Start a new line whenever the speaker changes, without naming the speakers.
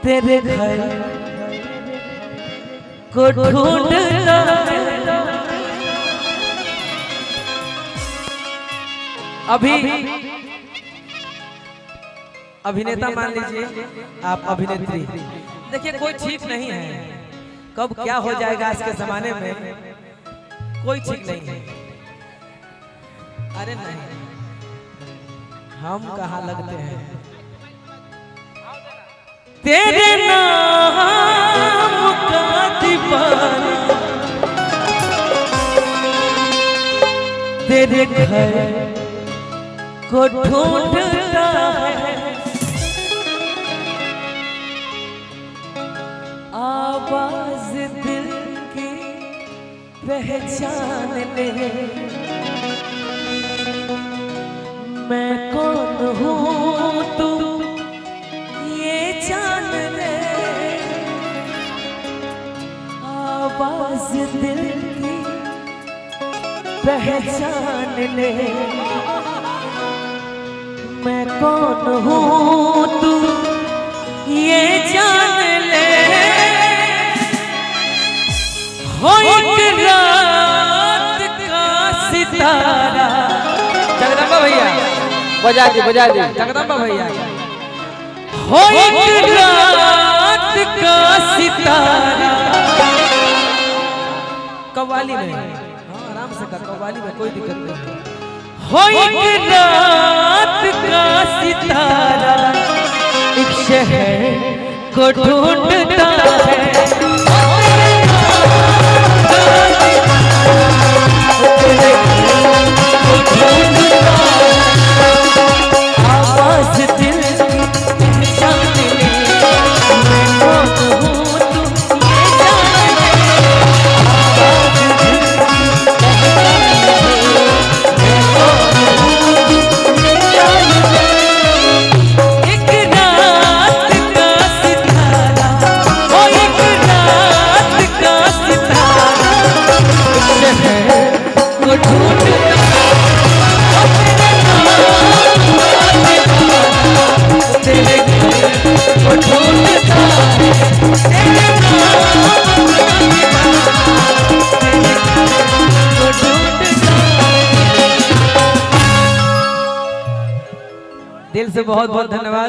तेरे घर को ढूंढता है। अभी अभिनेता मान लीजिए, आप अभिनेत्री। देखिए कोई ठीक नहीं है, कब क्या हो जाएगा आज के जमाने में कोई ठीक नहीं है। अरे नहीं, हम कहाँ लगते हैं। तेरे नाम का दीवाना तेरे घर को ढूंढता है। आवाज दिल की पहचान ले, मैं कौन हूँ तू ये जान ले। आवाज दिल की पहचान ले, मैं कौन हूँ तू ये जान ले। हो एक रात का सितारा, जगदम्बा भैया
बजा दी
जगदम्बा भैया। हो एक रात का सितारा, कव्वाली में, हाँ आराम से कर, कव्वाली में कोई दिक्कत नहीं। हो एक रात का सितारा एक शहर को ढूंढता है। आवाज दिल की पहचान ले, मैं कौन हूँ तू ये जान ले। आवाज दिल की पहचान ले, मैं कौन हूँ तू ये जान ले। एक रात का सितारा, ओ एक रात का सितारा शहर को ढूंढता है। तेरे घर को ढूंढता है, तेरे नाम को ढूंढता है। दिल से बहुत बहुत धन्यवाद।